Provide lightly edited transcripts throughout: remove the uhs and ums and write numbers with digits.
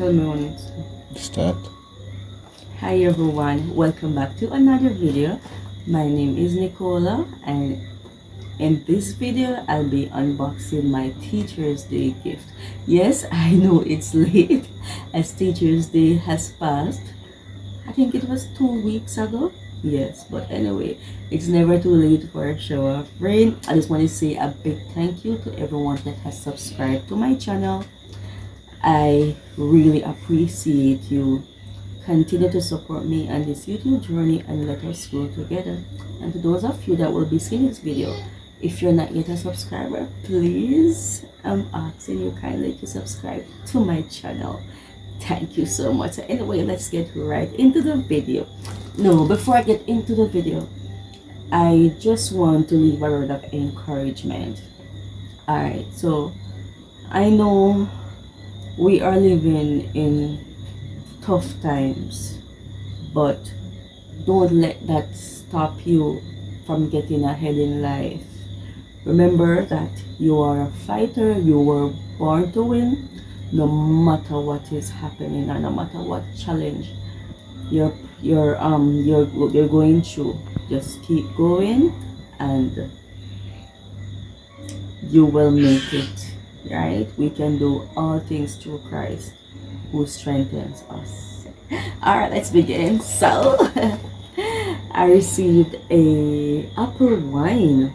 Tell me when it's Start. Hi everyone, welcome back to another video. My name is Nicola, and in this video I'll be unboxing my Teacher's Day gift. Yes, I know it's late as Teacher's Day has passed. I think it was 2 weeks ago. Yes, but anyway, it's never too late for a show of rain. I just want to say a big thank you to everyone that has subscribed to my channel. I really appreciate you. Continue to support me on this YouTube journey and let us grow together. And to those of you that will be seeing this video, if you're not yet a subscriber, please, I'm asking you kindly to subscribe to my channel. Thank you so much. Anyway, let's get right into the video. No, before I get into the video, I just want to leave a word of encouragement. Alright, so I know we are living in tough times, but don't let that stop you from getting ahead in life. Remember that you are a fighter. You were born to win, no matter what is happening or no matter what challenge you're going through. Just keep going and you will make it. Right? We can do all things through Christ who strengthens us. Alright, let's begin. So I received a apple wine.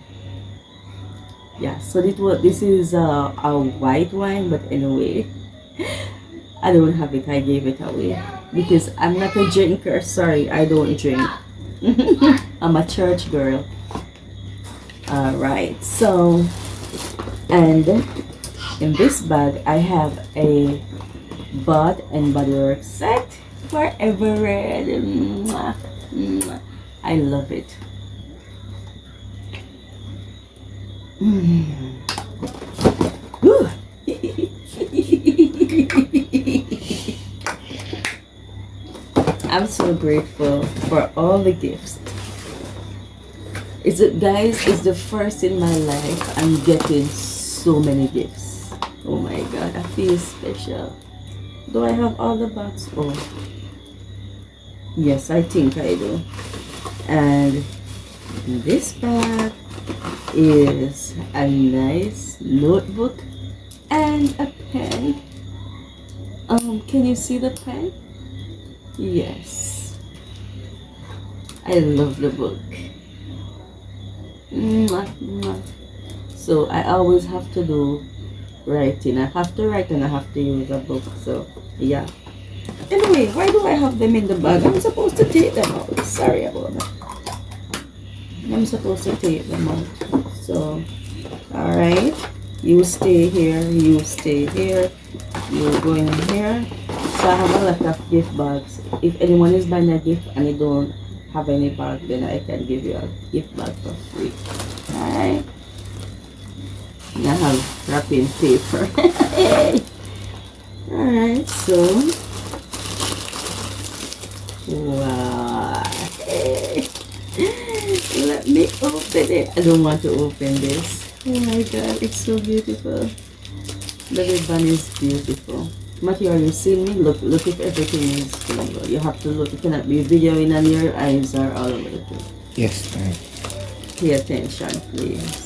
Yeah, so this is a white wine, but anyway, I don't have it. I gave it away because I'm not a drinker. Sorry, I don't drink. I'm a church girl. Alright, so, and in this bag I have a Bath and Body Works set Forever Red. Mwah, mwah. I love it. I'm so grateful for all the gifts. Guys, it's the first in my life I'm getting so many gifts. Oh my god, I feel special. Do I have all the bags? Oh, yes, I think I do. And this bag is a nice notebook and a pen. Can you see the pen? Yes, I love the book. Mwah, mwah. So I always have to do writing. I have to write and I have to use a book. So yeah. Anyway, why do I have them in the bag? I'm supposed to take them out. Sorry about that. I'm supposed to take them out. So, alright. You stay here. You stay here. You go in here. So I have a lot of gift bags. If anyone is buying a gift and you don't have any bag, then I can give you a gift bag for free. Alright. I have wrapping paper. Alright, so wow. Let me open it. I don't want to open this. Oh my god, it's so beautiful. The ribbon is beautiful. Matthew, are you seeing me? Look if everything is good. You have to look. You cannot be videoing and your eyes are all over the place. Yes, ma'am. Pay attention, please.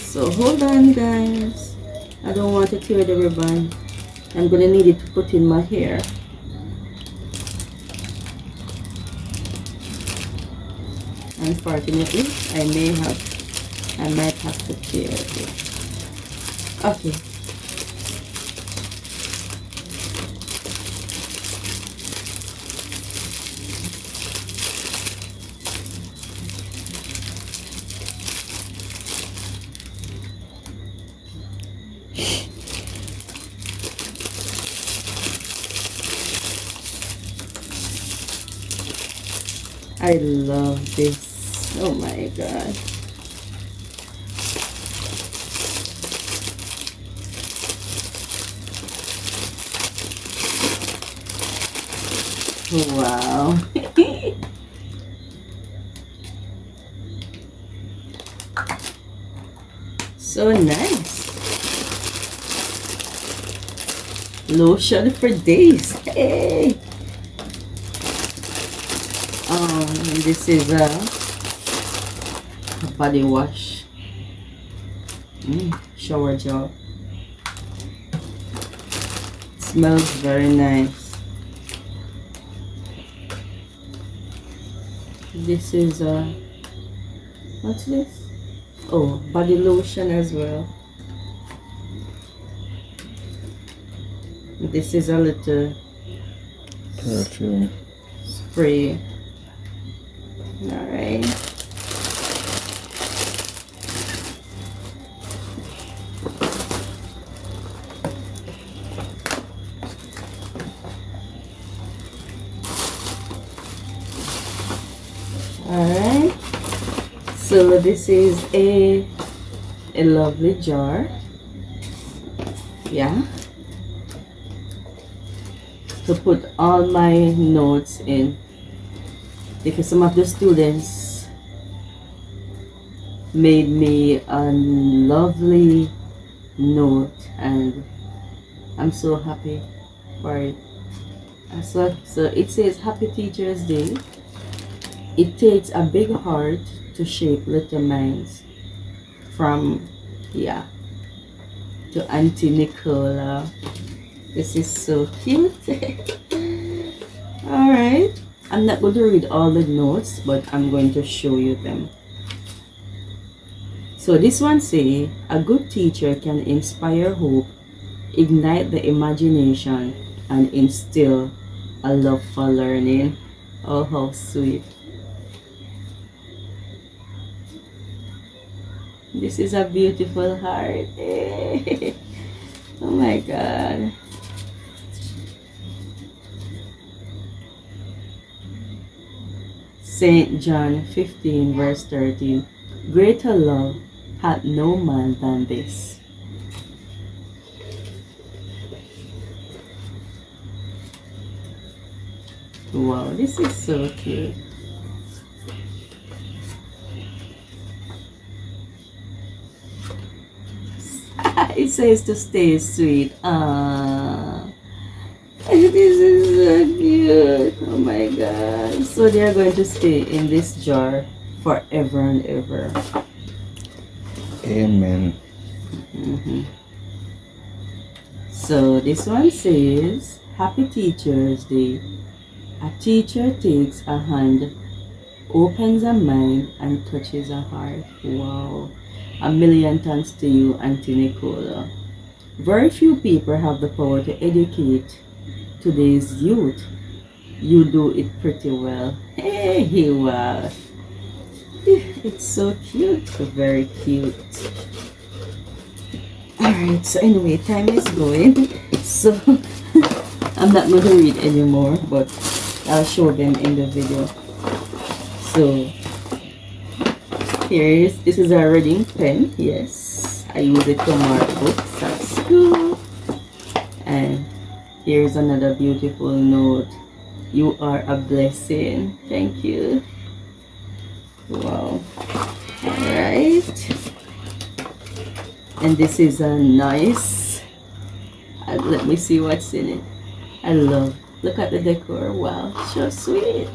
So hold on, guys. I don't want to tear the ribbon. I'm gonna need it to put in my hair. Unfortunately, I might have to tear it. Okay. I love this. Oh my god. Wow. So nice. lotion for days. Hey! This is a body wash. Shower gel. Smells very nice. This is a, what's this? Oh, body lotion as well. This is a little perfume spray. Alright. Alright. So this is a lovely jar. Yeah. To put all my notes in, because some of the students made me a lovely note and I'm so happy for it. So it says Happy Teachers Day. It takes a big heart to shape little minds. From, yeah, to Auntie Nicola. This is so cute. Alright. I'm not going to read all the notes, but I'm going to show you them. So this one say, a good teacher can inspire hope, ignite the imagination, and instill a love for learning. Oh, how sweet. This is a beautiful heart. Oh my God. St. John 15 verse 13. Greater love hath no man than this. Wow, this is so cute. It says to stay sweet. This is so cute. Oh my God. So they are going to stay in this jar forever and ever. Amen. So this one says, Happy Teachers Day. A teacher takes a hand, opens a mind, and touches a heart. Wow. A million thanks to you, Auntie Nicola. Very few people have the power to educate today's youth. You do it pretty well. Hey, wow. It's so cute. Very cute. Alright, so anyway, time is going. So, I'm not going to read anymore, but I'll show them in the video. So, this is a reading pen. Yes, I use it to mark books at school. And here's another beautiful note. You are a blessing. Thank you. Wow. Alright. And this is a nice, let me see what's in it. I love, look at the decor. Wow, so sweet.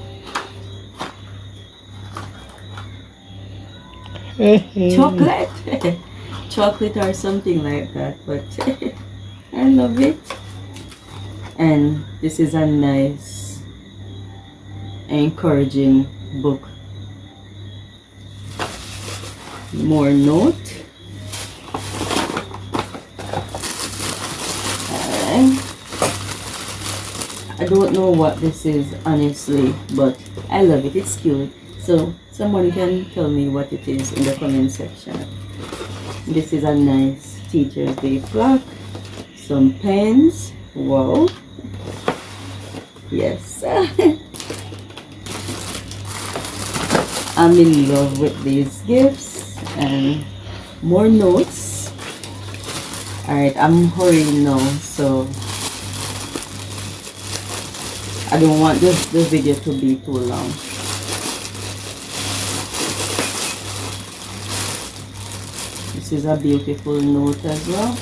Chocolate. Chocolate or something like that, but I love it. And this is a nice, encouraging book. More note. Alright. I don't know what this is honestly, but I love it. It's cute. So someone can tell me what it is in the comment section. This is a nice Teacher's Day plaque. Some pens. Wow. Yes. I'm in love with these gifts. And more notes. Alright, I'm hurrying now, so I don't want the video to be too long. This is a beautiful note as well.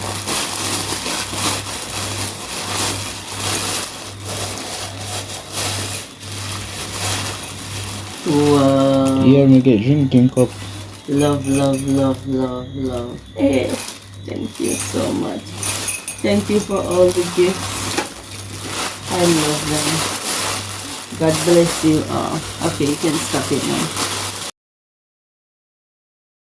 Wow. Here, make a drinking cup. Love, love, love, love, love. Hey, thank you so much. Thank you for all the gifts. I love them. God bless you all. Okay, you can stop it now.